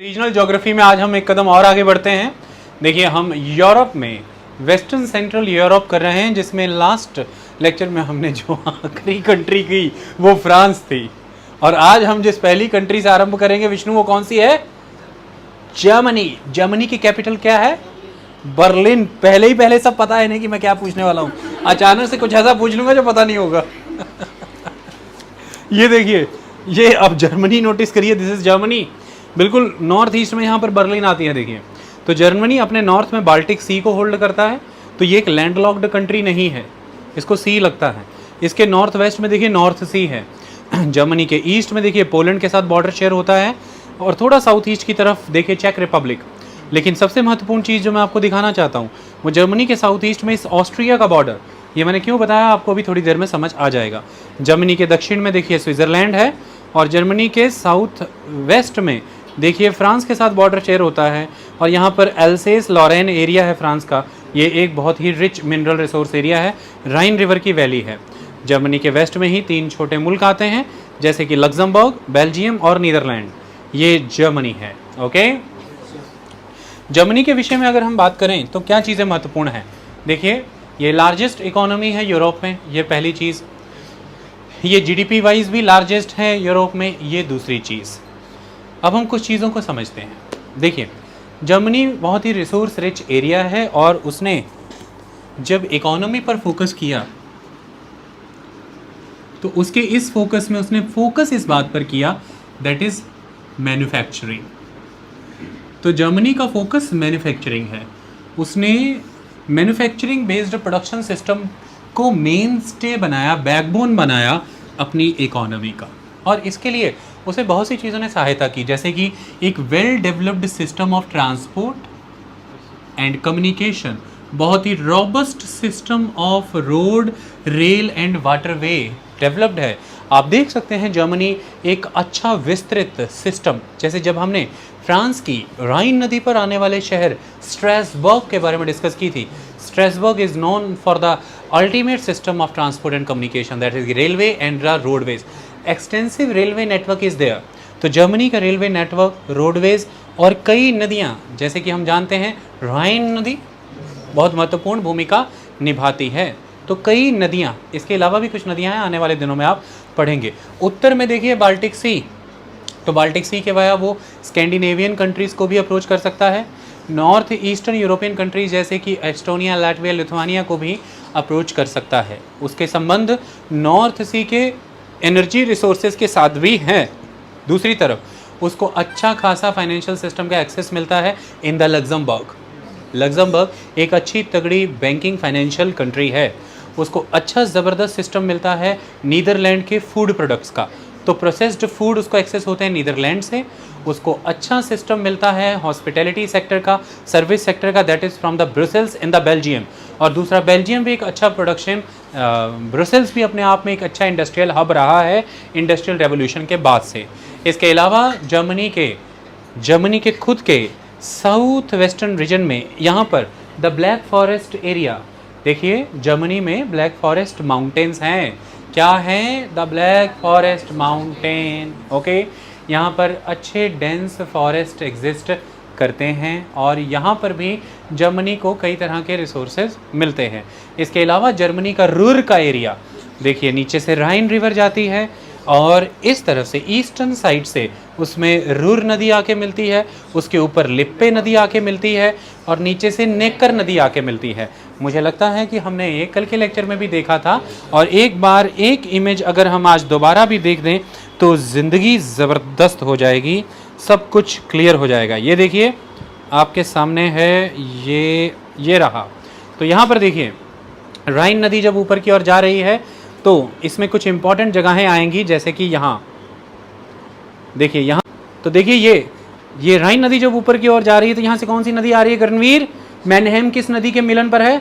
Regional geography में आज हम एक कदम और आगे बढ़ते हैं। देखिए, हम यूरोप में वेस्टर्न सेंट्रल यूरोप कर रहे हैं, जिसमें लास्ट लेक्चर में हमने जो आखिरी कंट्री की वो फ्रांस थी, और आज हम जिस पहली कंट्री से आरंभ करेंगे विष्णु, वो कौन सी है? जर्मनी। जर्मनी की कैपिटल क्या है? बर्लिन। पहले सब पता है नहीं कि मैं क्या पूछने वाला हूँ, अचानक से कुछ ऐसा पूछ लूंगा जो पता नहीं होगा। ये देखिए, ये अब जर्मनी नोटिस करिए, दिस इज जर्मनी। बिल्कुल नॉर्थ ईस्ट में यहाँ पर बर्लिन आती है। देखिए, तो जर्मनी अपने नॉर्थ में बाल्टिक सी को होल्ड करता है, तो ये एक लैंडलॉक्ड कंट्री नहीं है, इसको सी लगता है। इसके नॉर्थ वेस्ट में देखिए नॉर्थ सी है। जर्मनी के ईस्ट में देखिए पोलैंड के साथ बॉर्डर शेयर होता है, और थोड़ा साउथ ईस्ट की तरफ देखिए चेक रिपब्लिक। लेकिन सबसे महत्वपूर्ण चीज़ जो मैं आपको दिखाना चाहता हूँ वो जर्मनी के साउथ ईस्ट में इस ऑस्ट्रिया का बॉर्डर। ये मैंने क्यों बताया आपको अभी थोड़ी देर में समझ आ जाएगा। जर्मनी के दक्षिण में देखिए स्विट्जरलैंड है, और जर्मनी के साउथ वेस्ट में देखिए फ्रांस के साथ बॉर्डर शेयर होता है, और यहाँ पर एल्सेस लॉरेन एरिया है फ्रांस का। ये एक बहुत ही रिच मिनरल रिसोर्स एरिया है, राइन रिवर की वैली है। जर्मनी के वेस्ट में ही 3 छोटे मुल्क आते हैं, जैसे कि लग्जमबर्ग, बेल्जियम और नीदरलैंड। ये जर्मनी है। ओके, जर्मनी के विषय में अगर हम बात करें तो क्या चीज़ें महत्वपूर्ण हैं? देखिए, ये लार्जेस्ट इकोनॉमी है यूरोप में, ये पहली चीज़। ये जीडीपी वाइज भी लार्जेस्ट है यूरोप में, ये दूसरी चीज़। अब हम कुछ चीज़ों को समझते हैं। देखिए, जर्मनी बहुत ही रिसोर्स रिच एरिया है, और उसने जब इकोनॉमी पर फोकस किया तो उसके इस फोकस में उसने फोकस इस बात पर किया, दैट इज मैन्युफैक्चरिंग। तो जर्मनी का फोकस मैन्युफैक्चरिंग है। उसने मैन्युफैक्चरिंग बेस्ड प्रोडक्शन सिस्टम को मेन स्टे बनाया, बैकबोन बनाया अपनी इकोनॉमी का, और इसके लिए उसे बहुत सी चीज़ों ने सहायता की, जैसे कि एक well developed system of transport and communication, बहुत ही robust system of road, rail and waterway developed है। आप देख सकते हैं जर्मनी एक अच्छा विस्तृत सिस्टम, जैसे जब हमने फ्रांस की राइन नदी पर आने वाले शहर स्ट्रासबर्ग के बारे में डिस्कस की थी। Strasbourg is known for the ultimate system of transport and communication, that is railway and the roadways. Extensive railway network is there. तो जर्मनी का रेलवे नेटवर्क, रोडवेज और कई नदियाँ, जैसे कि हम जानते हैं राइन नदी बहुत महत्वपूर्ण भूमिका निभाती है। तो कई नदियाँ, इसके अलावा भी कुछ नदियाँ हैं, आने वाले दिनों में आप पढ़ेंगे। उत्तर में देखिए बाल्टिक सी, तो बाल्टिक सी के वाया वो स्कैंडिनेवियन कंट्रीज़ को भी अप्रोच कर सकता है। नॉर्थ ईस्टर्न यूरोपियन कंट्रीज जैसे कि एस्टोनिया, लाटविया, लिथुआनिया को भी अप्रोच कर सकता है। उसके संबंध नॉर्थ सी के एनर्जी रिसोर्सेज के साथ भी हैं। दूसरी तरफ उसको अच्छा खासा फाइनेंशियल सिस्टम का एक्सेस मिलता है इन द लग्जमबर्ग। लग्जमबर्ग एक अच्छी तगड़ी बैंकिंग फाइनेंशियल कंट्री है। उसको अच्छा ज़बरदस्त सिस्टम मिलता है नीदरलैंड के फूड प्रोडक्ट्स का, तो प्रोसेस्ड फूड उसको एक्सेस होते हैं नीदरलैंड से। उसको अच्छा सिस्टम मिलता है हॉस्पिटैलिटी सेक्टर का, सर्विस सेक्टर का, that is from the Brussels in the Belgium. और दूसरा, बेल्जियम भी एक अच्छा प्रोडक्शन, ब्रुसेल्स भी अपने आप में एक अच्छा इंडस्ट्रियल हब रहा है इंडस्ट्रियल रेवोल्यूशन के बाद से। इसके अलावा जर्मनी के खुद के साउथ वेस्टर्न रीजन में यहाँ पर द ब्लैक फॉरेस्ट एरिया, देखिए जर्मनी में ब्लैक फॉरेस्ट माउंटेन्स हैं। क्या है? The black forest mountain. Okay, यहाँ पर अच्छे डेंस फॉरेस्ट एग्जिस्ट करते हैं, और यहाँ पर भी जर्मनी को कई तरह के रिसोर्सेज मिलते हैं। इसके अलावा जर्मनी का रूर का एरिया, देखिए नीचे से राइन रिवर जाती है, और इस तरफ से ईस्टर्न साइड से उसमें रूर नदी आके मिलती है, उसके ऊपर लिप्पे नदी आके मिलती है, और नीचे से नेकर नदी आके मिलती है। मुझे लगता है कि हमने ये कल के लेक्चर में भी देखा था, और एक बार एक इमेज अगर हम आज दोबारा भी देख दें तो ज़िंदगी ज़बरदस्त हो जाएगी, सब कुछ क्लियर हो जाएगा। ये देखिए आपके सामने है, ये रहा। तो यहाँ पर देखिए राइन नदी जब ऊपर की ओर जा रही है तो इसमें कुछ इंपॉर्टेंट जगहें आएंगी, जैसे कि यहाँ देखिए, यहाँ तो देखिए ये राइन नदी जब ऊपर की ओर जा रही है तो यहाँ से कौन सी नदी आ रही है रणवीर? मैनहेम किस नदी के मिलन पर है?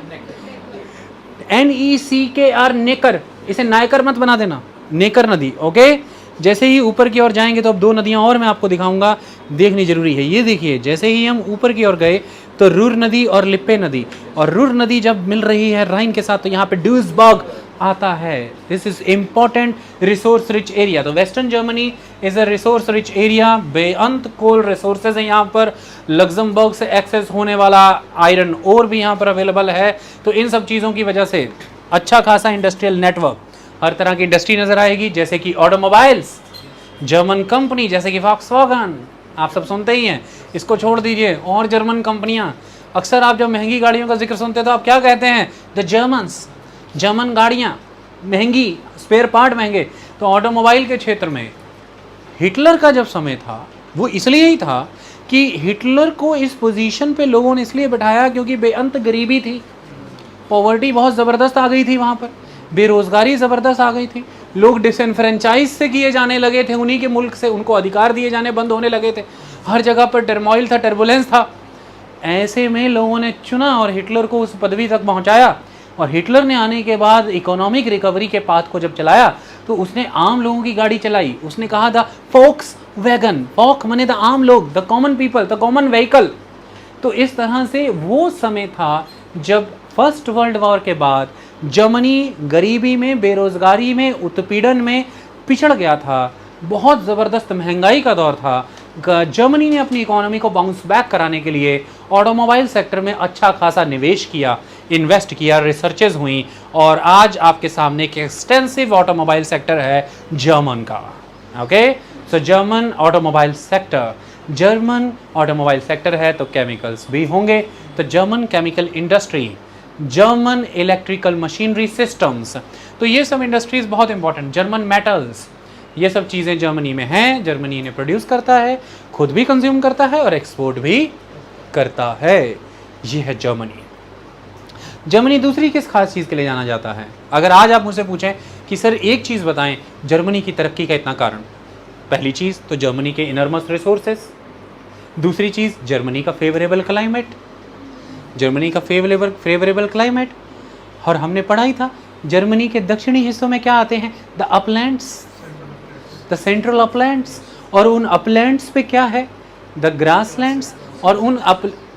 NECKR, नेकर। इसे नायकर मत बना देना, नेकर नदी। ओके, जैसे ही ऊपर की ओर जाएंगे तो अब 2 नदियाँ और मैं आपको दिखाऊंगा, देखनी जरूरी है। ये देखिए, जैसे ही हम ऊपर की ओर गए तो रूर नदी और लिप्पे नदी, और रूर नदी जब मिल रही है राइन के साथ तो यहाँ पे ड्यूसबर्ग आता है। This is important resource rich area. तो western Germany is a resource rich area, बेअंत कोल रिसोर्सेज है यहाँ पर, लग्जमबर्ग से एक्सेस होने वाला आयरन ओर भी यहाँ पर अवेलेबल है। तो इन सब चीज़ों की वजह से अच्छा खासा इंडस्ट्रियल नेटवर्क, हर तरह की इंडस्ट्री नजर आएगी, जैसे कि ऑटोमोबाइल्स, जर्मन कंपनी जैसे कि वॉक्सवैगन, आप सब सुनते ही हैं, इसको छोड़ दीजिए, और जर्मन कंपनियां। अक्सर आप जब महंगी गाड़ियों का जिक्र सुनते हैं तो आप क्या कहते हैं, द जर्मन्स, जर्मन गाड़ियां महंगी, स्पेयर पार्ट महंगे। तो ऑटोमोबाइल के क्षेत्र में हिटलर का जब समय था वो इसलिए ही था कि हिटलर को इस पोजीशन पे लोगों ने इसलिए बैठाया क्योंकि बेअंत गरीबी थी, पॉवर्टी बहुत ज़बरदस्त आ गई थी वहाँ पर, बेरोज़गारी ज़बरदस्त आ गई थी, लोग डिसएनफ्रेंचाइज से किए जाने लगे थे, उन्हीं के मुल्क से उनको अधिकार दिए जाने बंद होने लगे थे, हर जगह पर टर्मोइल था, टर्बुलेंस था। ऐसे में लोगों ने चुना और हिटलर को उस पदवी तक पहुंचाया। और हिटलर ने आने के बाद इकोनॉमिक रिकवरी के पाथ को जब चलाया तो उसने आम लोगों की गाड़ी चलाई। उसने कहा द फोक्स वैगन, फॉक मने द आम लोग, the common people, the common vehicle. तो इस तरह से वो समय था जब फर्स्ट वर्ल्ड वॉर के बाद जर्मनी गरीबी में, बेरोजगारी में, उत्पीड़न में पिछड़ गया था, बहुत ज़बरदस्त महंगाई का दौर था। जर्मनी ने अपनी इकोनॉमी को बाउंस बैक कराने के लिए ऑटोमोबाइल सेक्टर में अच्छा खासा निवेश किया, इन्वेस्ट किया, रिसर्चेज हुई, और आज आपके सामने एक एक्सटेंसिव ऑटोमोबाइल सेक्टर है जर्मन का। Okay, so German automobile sector, German automobile sector है तो केमिकल्स भी होंगे, तो German chemical industry, German electrical machinery systems, तो ये सब इंडस्ट्रीज बहुत इंपॉर्टेंट, जर्मन मेटल्स, ये सब चीज़ें जर्मनी में हैं, जर्मनी इन्हें प्रोड्यूस करता है, खुद भी कंज्यूम करता है और एक्सपोर्ट भी करता है। ये है जर्मनी। जर्मनी दूसरी किस खास चीज़ के लिए जाना जाता है? अगर आज आप मुझसे पूछें कि सर एक चीज़ बताएं जर्मनी की तरक्की का इतना कारण, पहली चीज़ तो जर्मनी के इनरमस रिसोर्सेस, दूसरी चीज़ जर्मनी का फेवरेबल क्लाइमेट, जर्मनी का फेवरेबल क्लाइमेट। और हमने पढ़ा ही था जर्मनी के दक्षिणी हिस्सों में क्या आते हैं, the Uplands, the central Uplands, और उन अपलैंड्स पे क्या है, द ग्रासलैंड्स, और उन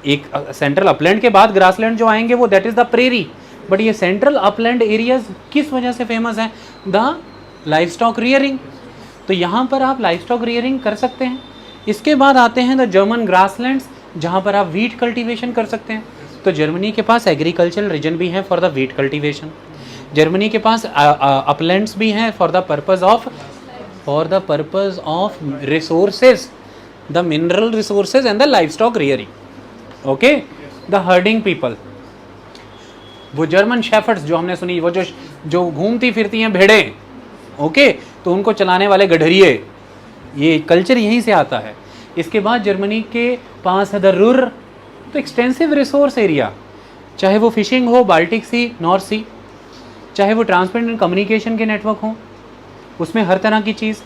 एक सेंट्रल अपलैंड के बाद ग्रासलैंड जो आएंगे वो that is the prairie. But ये सेंट्रल अपलैंड एरियाज किस वजह से फेमस हैं, द लाइफ स्टॉक रियरिंग, तो यहाँ पर आप लाइफ स्टॉक रियरिंग कर सकते हैं। इसके बाद आते हैं द जर्मन ग्रासलैंड्स, जहाँ पर आप वीट कल्टीवेशन कर सकते हैं। तो जर्मनी के पास एग्रीकल्चरल रीजन भी है for the wheat cultivation, Germany के पास अपलैंड्स भी हैं for the purpose of resources, the mineral resources and the life stock rearing. Okay, the herding people, वो जर्मन शेफर्ड्स जो हमने सुनी, वो जो घूमती फिरती हैं भेड़ें, ओके, तो उनको चलाने वाले गडरिये, ये कल्चर यहीं से आता है। इसके बाद जर्मनी के पास है द रुर, तो एक्सटेंसिव रिसोर्स एरिया, चाहे वो फिशिंग हो, बाल्टिक सी, नॉर्थ सी, चाहे वो ट्रांसपोर्ट एंड कम्युनिकेशन के नेटवर्क हों, उसमें हर तरह की चीज़,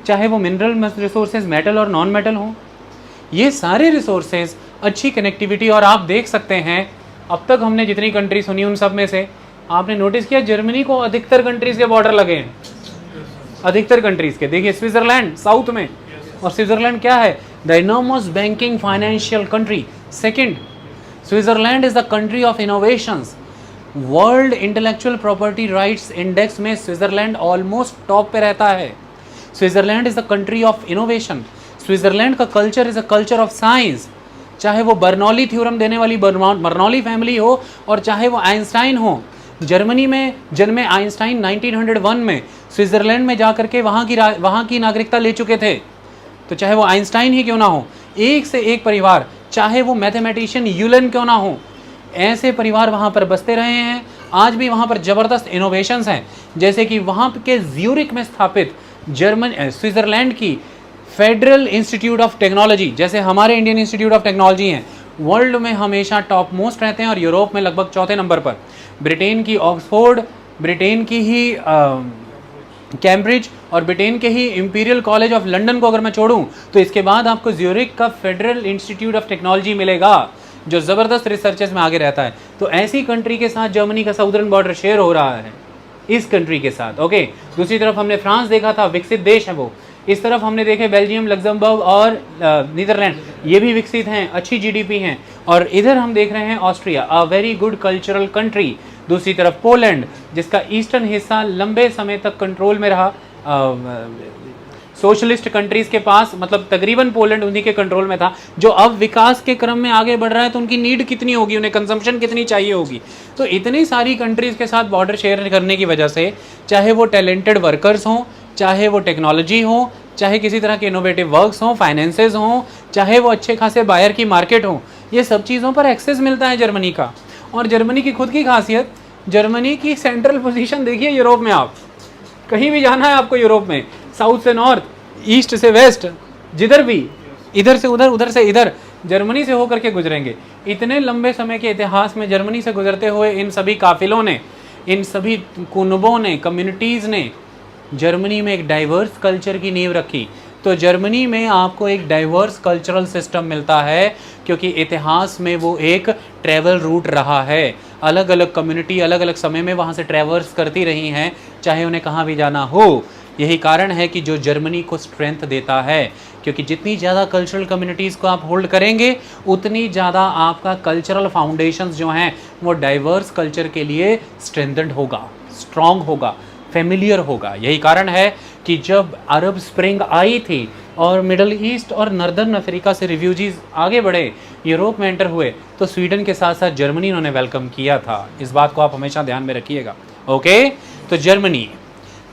चाहे वो मिनरल रिसोर्सेज, मेटल और नॉन मेटल हों, ये सारे रिसोर्सेज, अच्छी कनेक्टिविटी। और आप देख सकते हैं अब तक हमने जितनी कंट्री सुनी उन सब में से आपने नोटिस किया जर्मनी को अधिकतर कंट्रीज़ के बॉर्डर लगे हैं, अधिकतर कंट्रीज़ के। देखिए स्विट्ज़रलैंड साउथ में, और स्विट्ज़रलैंड क्या है, the enormous banking financial country. Second, Switzerland is the country of innovations, world intellectual property rights index में स्विट्ज़रलैंड ऑलमोस्ट टॉप पे रहता है। Switzerland is the country of innovation. Switzerland का culture is a culture of science, चाहे वो Bernoulli theorem देने वाली Bernoulli family हो और चाहे वो आइंस्टाइन हो। जर्मनी में जन्मे आइंस्टाइन 1901 में स्विट्ज़रलैंड में जाकर के वहाँ की नागरिकता ले चुके थे। तो चाहे वो आइंस्टाइन ही क्यों ना हो, एक से एक परिवार, चाहे वो मैथमेटिशियन यूलन क्यों ना हो, ऐसे परिवार वहाँ पर बसते रहे हैं। आज भी वहाँ पर ज़बरदस्त इनोवेशंस हैं, जैसे कि वहाँ के ज्यूरिक में स्थापित स्विट्ज़रलैंड की फेडरल इंस्टीट्यूट ऑफ टेक्नोलॉजी, जैसे हमारे इंडियन इंस्टीट्यूट ऑफ टेक्नोलॉजी हैं, वर्ल्ड में हमेशा टॉप मोस्ट रहते हैं और यूरोप में लगभग चौथे नंबर पर। ब्रिटेन की ऑक्सफोर्ड, ब्रिटेन की ही कैम्ब्रिज और ब्रिटेन के ही इंपीरियल कॉलेज ऑफ लंदन को अगर मैं छोड़ूं तो इसके बाद आपको ज्यूरिक का फेडरल इंस्टीट्यूट ऑफ टेक्नोलॉजी मिलेगा, जो ज़बरदस्त रिसर्चेस में आगे रहता है। तो ऐसी कंट्री के साथ जर्मनी का साउदर्न बॉर्डर शेयर हो रहा है इस कंट्री के साथ। ओके, दूसरी तरफ हमने फ्रांस देखा था, विकसित देश है वो। इस तरफ हमने देखे बेल्जियम, लग्जमबर्ग और नीदरलैंड, ये भी विकसित हैं, अच्छी जीडीपी हैं। और इधर हम देख रहे हैं Austria, a very good cultural country. दूसरी तरफ पोलैंड, जिसका ईस्टर्न हिस्सा लंबे समय तक कंट्रोल में रहा सोशलिस्ट कंट्रीज के पास, मतलब तकरीबन पोलैंड उन्हीं के कंट्रोल में था, जो अब विकास के क्रम में आगे बढ़ रहा है तो उनकी नीड कितनी होगी, उन्हें कंजम्पशन कितनी चाहिए होगी। तो इतनी सारी कंट्रीज के साथ बॉर्डर शेयर करने की वजह से, चाहे वो टैलेंटेड वर्कर्स हों, चाहे वो टेक्नोलॉजी हो, चाहे किसी तरह के इनोवेटिव वर्क्स हों, फाइनेंसेस हों, चाहे वो अच्छे खासे बायर की मार्केट हो, ये सब चीज़ों पर एक्सेस मिलता है जर्मनी का। और जर्मनी की खुद की खासियत, जर्मनी की सेंट्रल पोजीशन देखिए यूरोप में। आप कहीं भी जाना है आपको यूरोप में, साउथ से नॉर्थ, ईस्ट से वेस्ट, जिधर भी, इधर से उधर, उधर से इधर, जर्मनी से होकर के गुजरेंगे। इतने लंबे समय के इतिहास में जर्मनी से गुजरते हुए इन सभी काफिलों ने, इन सभी कुनबों ने, कम्युनिटीज़ ने जर्मनी में एक डाइवर्स कल्चर की नींव रखी। तो जर्मनी में आपको एक डाइवर्स कल्चरल सिस्टम मिलता है, क्योंकि इतिहास में वो एक ट्रैवल रूट रहा है। अलग अलग कम्युनिटी अलग अलग समय में वहाँ से ट्रैवर्स करती रही हैं, चाहे उन्हें कहाँ भी जाना हो। यही कारण है कि जो जर्मनी को स्ट्रेंथ देता है, क्योंकि जितनी ज़्यादा कल्चरल कम्युनिटीज़ को आप होल्ड करेंगे, उतनी ज़्यादा आपका कल्चरल फाउंडेशंस जो हैं वो डाइवर्स कल्चर के लिए स्ट्रेंथन्ड होगा, स्ट्रॉन्ग होगा, फेमिलियर होगा। यही कारण है कि जब अरब स्प्रिंग आई थी और मिडल ईस्ट और नॉर्दर्न अफ्रीका से रिफ्यूजीज़ आगे बढ़े, यूरोप में एंटर हुए, तो स्वीडन के साथ साथ जर्मनी इन्होंने वेलकम किया था। इस बात को आप हमेशा ध्यान में रखिएगा। ओके, तो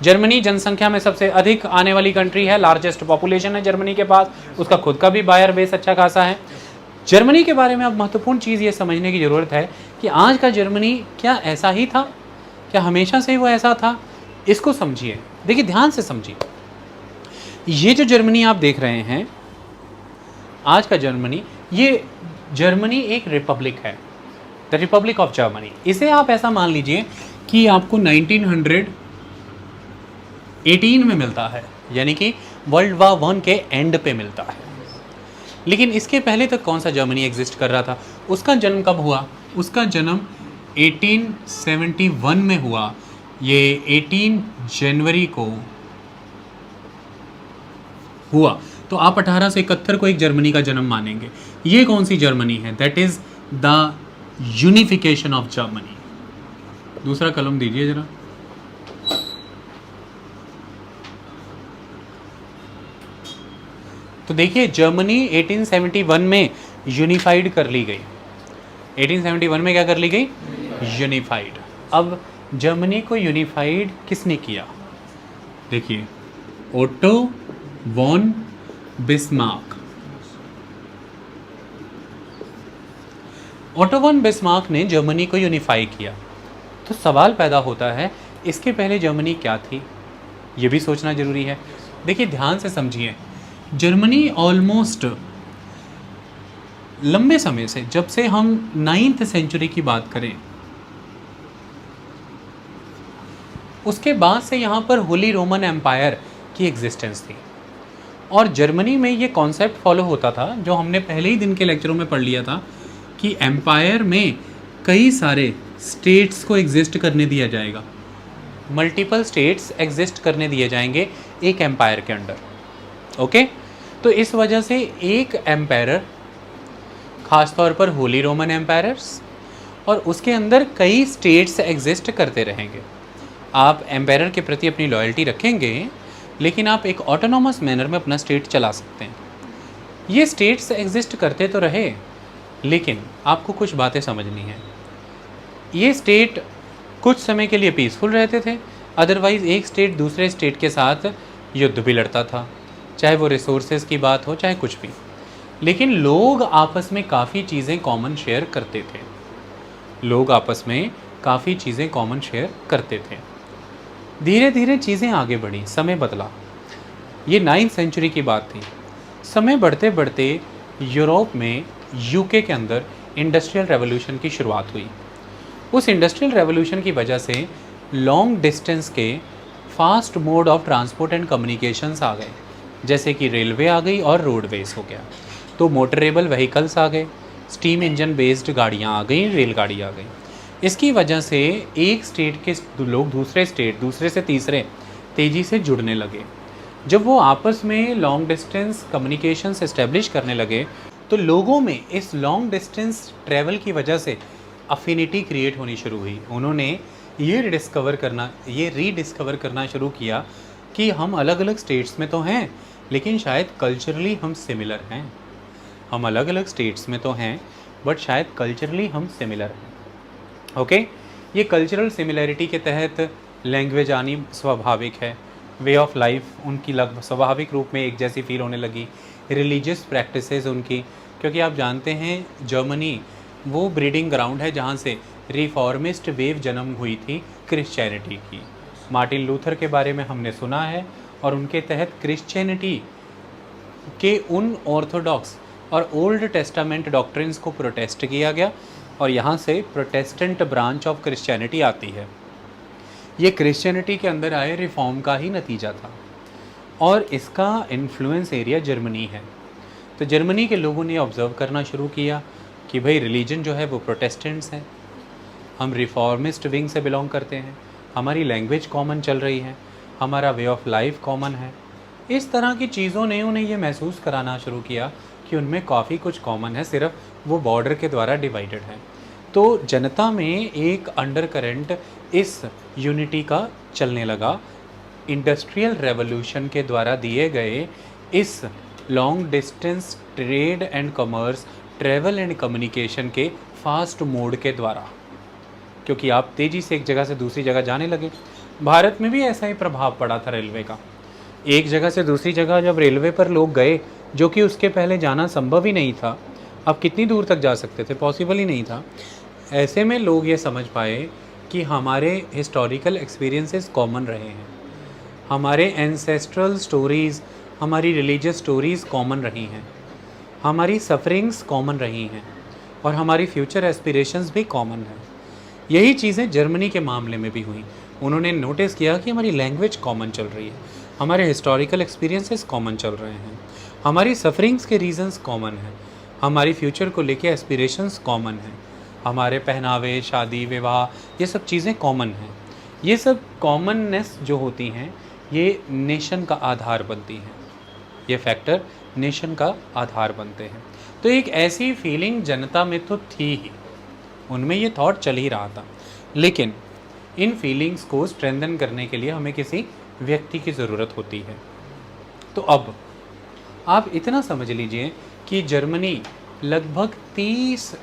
जर्मनी जनसंख्या में सबसे अधिक आने वाली कंट्री है, लार्जेस्ट पॉपुलेशन है जर्मनी के पास, उसका खुद का भी बायर बेस अच्छा खासा है। जर्मनी के बारे में अब महत्वपूर्ण चीज़ ये समझने की ज़रूरत है कि आज का जर्मनी क्या ऐसा ही था, क्या हमेशा से वो ऐसा था? इसको समझिए, देखिए ध्यान से समझिए। ये जो जर्मनी आप देख रहे हैं, आज का जर्मनी, ये जर्मनी एक रिपब्लिक है, द रिपब्लिक ऑफ जर्मनी। इसे आप ऐसा मान लीजिए कि आपको 1918 में मिलता है, यानी कि वर्ल्ड वॉर 1 के एंड पे मिलता है। लेकिन इसके पहले तक कौन सा जर्मनी एग्जिस्ट कर रहा था? उसका जन्म कब हुआ? उसका जन्म 1871 में हुआ। ये 18 जनवरी को हुआ। तो आप 1871 को एक जर्मनी का जन्म मानेंगे। ये कौन सी जर्मनी है? That is the unification of Germany. दूसरा कलम दीजिए जरा। तो देखिए जर्मनी 1871 में यूनिफाइड कर ली गई। 1871 में क्या कर ली गई? यूनिफाइड। अब जर्मनी को यूनिफाइड किसने किया? देखिए, Otto von Bismarck. Otto von Bismarck ने जर्मनी को यूनिफाई किया। तो सवाल पैदा होता है, इसके पहले जर्मनी क्या थी? ये भी सोचना जरूरी है। देखिए ध्यान से समझिए, जर्मनी ऑलमोस्ट लंबे समय से, जब से हम 9th सेंचुरी की बात करें, उसके बाद से यहाँ पर होली रोमन एम्पायर की एग्जिस्टेंस थी। और जर्मनी में ये कॉन्सेप्ट फॉलो होता था, जो हमने पहले ही दिन के लेक्चरों में पढ़ लिया था, कि एम्पायर में कई सारे स्टेट्स को एग्जिस्ट करने दिया जाएगा। मल्टीपल स्टेट्स एग्जिस्ट करने दिए जाएंगे एक एम्पायर के अंडर। ओके, तो इस वजह से एक एम्पायर, खासतौर पर होली रोमन एम्पायर्स, और उसके अंदर कई स्टेट्स एग्जिस्ट करते रहेंगे। आप एम्पायर के प्रति अपनी लॉयल्टी रखेंगे, लेकिन आप एक ऑटोनॉमस मैनर में अपना स्टेट चला सकते हैं। ये स्टेट्स एग्जिस्ट करते तो रहे, लेकिन आपको कुछ बातें समझनी है। ये स्टेट कुछ समय के लिए पीसफुल रहते थे, अदरवाइज़ एक स्टेट दूसरे स्टेट के साथ युद्ध भी लड़ता था, चाहे वो रिसोर्सेज की बात हो, चाहे कुछ भी। लेकिन लोग आपस में काफ़ी चीज़ें कॉमन शेयर करते थे। लोग आपस में काफ़ी चीज़ें कॉमन शेयर करते थे। धीरे धीरे चीज़ें आगे बढ़ी, समय बदला। ये 9th सेंचुरी की बात थी। समय बढ़ते बढ़ते यूरोप में, यूके के अंदर इंडस्ट्रियल रेवोल्यूशन की शुरुआत हुई। उस इंडस्ट्रियल रेवोल्यूशन की वजह से लॉन्ग डिस्टेंस के fast mode of transport and communications आ गए, जैसे कि रेलवे आ गई और रोडवेज हो गया। तो मोटरेबल व्हीकल्स आ गए, स्टीम इंजन बेस्ड गाड़ियाँ आ गई, रेलगाड़ी आ गई। इसकी वजह से एक स्टेट के लोग दूसरे स्टेट, दूसरे से तीसरे तेज़ी से जुड़ने लगे। जब वो आपस में लॉन्ग डिस्टेंस कम्युनिकेशंस इस्टेब्लिश करने लगे, तो लोगों में इस लॉन्ग डिस्टेंस ट्रैवल की वजह से अफिनिटी क्रिएट होनी शुरू हुई। उन्होंने ये रीडिस्कवर करना शुरू किया कि हम अलग अलग स्टेट्स में तो हैं, लेकिन शायद कल्चरली हम सिमिलर हैं। हम अलग अलग स्टेट्स में तो हैं, बट शायद कल्चरली हम सिमिलर हैं। ओके, ये कल्चरल सिमिलरिटी के तहत लैंग्वेज आनी स्वाभाविक है, वे ऑफ लाइफ उनकी लगभग स्वाभाविक रूप में एक जैसी फील होने लगी, रिलीजियस प्रैक्टिसेस उनकी, क्योंकि आप जानते हैं जर्मनी वो ब्रीडिंग ग्राउंड है जहाँ से रिफॉर्मिस्ट वेव जन्म हुई थी क्रिश्चियनिटी की। मार्टिन लूथर के बारे में हमने सुना है, और उनके तहत क्रिश्चियनिटी के उन ऑर्थोडॉक्स और ओल्ड टेस्टामेंट डॉक्ट्रिन्स को प्रोटेस्ट किया गया, और यहाँ से प्रोटेस्टेंट ब्रांच ऑफ क्रिश्चियनिटी आती है। ये क्रिश्चियनिटी के अंदर आए रिफॉर्म का ही नतीजा था, और इसका इन्फ्लुएंस एरिया जर्मनी है। तो जर्मनी के लोगों ने ऑब्ज़र्व करना शुरू किया कि भाई रिलीजन जो है वो प्रोटेस्टेंट्स हैं, हम रिफॉर्मिस्ट विंग से बिलोंग करते हैं, हमारी लैंग्वेज कॉमन चल रही है, हमारा वे ऑफ लाइफ कॉमन है। इस तरह की चीज़ों ने उन्हें ये महसूस कराना शुरू किया कि उनमें काफ़ी कुछ कॉमन है, सिर्फ वो बॉर्डर के द्वारा डिवाइडेड है। तो जनता में एक अंडर करंट इस यूनिटी का चलने लगा। इंडस्ट्रियल रेवोल्यूशन के द्वारा दिए गए इस long distance trade and commerce, travel and communication के फास्ट मोड के द्वारा, क्योंकि आप तेज़ी से एक जगह से दूसरी जगह जाने लगे। भारत में भी ऐसा ही प्रभाव पड़ा था रेलवे का। एक जगह से दूसरी जगह जब रेलवे पर लोग गए, जो कि उसके पहले जाना संभव ही नहीं था, अब कितनी दूर तक जा सकते थे, पॉसिबल ही नहीं था। ऐसे में लोग ये समझ पाए कि हमारे हिस्टोरिकल एक्सपीरियंसेस कॉमन रहे हैं, हमारे एंसेस्ट्रल स्टोरीज़, हमारी रिलीजियस स्टोरीज़ कॉमन रही हैं, हमारी सफरिंग्स कॉमन रही हैं, और हमारी फ्यूचर एस्पिरेशंस भी कॉमन हैं। यही चीज़ें जर्मनी के मामले में भी हुई। उन्होंने नोटिस किया कि हमारी लैंग्वेज कॉमन चल रही है, हमारे हिस्टोरिकल एक्सपीरियंसेस कॉमन चल रहे हैं, हमारी सफरिंग्स के रीजंस कॉमन हैं, हमारी फ्यूचर को लेके एस्पिरेशंस कॉमन हैं, हमारे पहनावे, शादी, विवाह, ये सब चीज़ें कॉमन हैं। ये सब कॉमननेस जो होती हैं ये नेशन का आधार बनती हैं, ये फैक्टर नेशन का आधार बनते हैं। तो एक ऐसी फीलिंग जनता में तो थी ही, उनमें ये थॉट चल ही रहा था, लेकिन इन फीलिंग्स को स्ट्रेंथन करने के लिए हमें किसी व्यक्ति की ज़रूरत होती है। तो अब आप इतना समझ लीजिए कि जर्मनी लगभग 30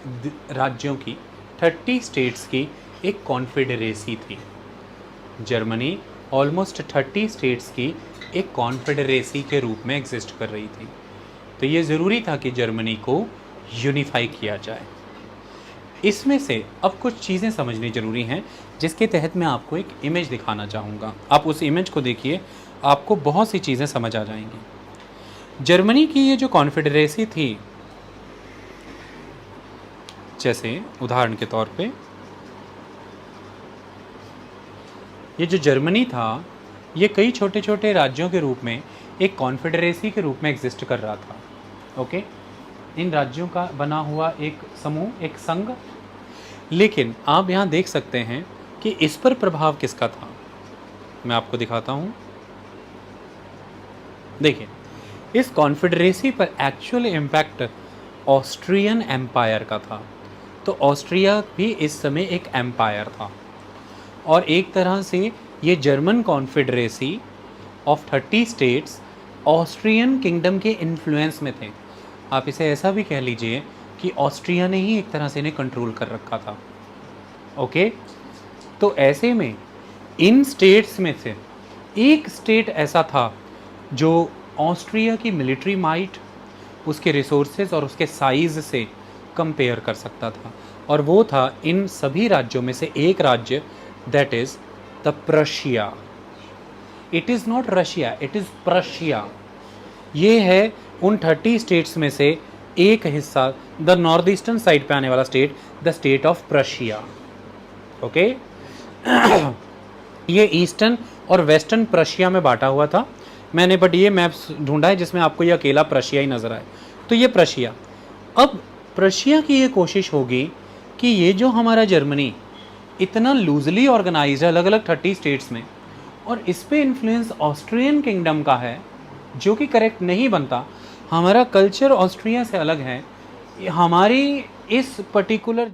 राज्यों की, 30 स्टेट्स की एक कॉन्फेडरेसी थी। जर्मनी ऑलमोस्ट 30 स्टेट्स की एक कॉन्फेडरेसी के रूप में एग्जिस्ट कर रही थी। तो ये ज़रूरी था कि जर्मनी को यूनिफाई किया जाए। इसमें से अब कुछ चीज़ें समझनी ज़रूरी हैं, जिसके तहत मैं आपको एक इमेज दिखाना चाहूँगा। आप उस इमेज को देखिए, आपको बहुत सी चीज़ें समझ आ जाएंगी। जर्मनी की ये जो कॉन्फेडरेसी थी, जैसे उदाहरण के तौर पे ये जो जर्मनी था, ये कई छोटे छोटे राज्यों के रूप में एक कॉन्फेडरेसी के रूप में एग्जिस्ट कर रहा था। ओके, इन राज्यों का बना हुआ एक समूह, एक संघ। लेकिन आप यहाँ देख सकते हैं कि इस पर प्रभाव किसका था। मैं आपको दिखाता हूँ। देखिए, इस कॉन्फेडरेसी पर एक्चुअल इम्पैक्ट ऑस्ट्रियन एम्पायर का था। तो ऑस्ट्रिया भी इस समय एक एम्पायर था, और एक तरह से ये German confederacy of 30 states Austrian kingdom के इन्फ्लुएंस में थे। आप इसे ऐसा भी कह लीजिए कि ऑस्ट्रिया ने ही एक तरह से इन्हें कंट्रोल कर रखा था। ओके, तो ऐसे में इन स्टेट्स में से एक स्टेट ऐसा था जो ऑस्ट्रिया की मिलिट्री माइट, उसके रिसोर्सेज और उसके साइज़ से कंपेयर कर सकता था, और वो था इन सभी राज्यों में से एक राज्य, that is the Prussia. It is not Russia, it is Prussia. ये है उन 30 स्टेट्स में से एक हिस्सा, द नॉर्थ ईस्टर्न साइड पे आने वाला state, the state of Prussia. Okay, ये ईस्टर्न और वेस्टर्न प्रशिया में बांटा हुआ था। मैंने बट ये मैप्स ढूंढा है जिसमें आपको ये अकेला प्रशिया ही नज़र आए। तो ये प्रशिया, अब प्रशिया की ये कोशिश होगी कि ये जो हमारा जर्मनी इतना लूजली ऑर्गेनाइज्ड है अलग अलग 30 स्टेट्स में, और इस पे इन्फ्लुएंस ऑस्ट्रियन किंगडम का है, जो कि करेक्ट नहीं बनता। हमारा कल्चर ऑस्ट्रिया से अलग है, हमारी इस पर्टिकुलर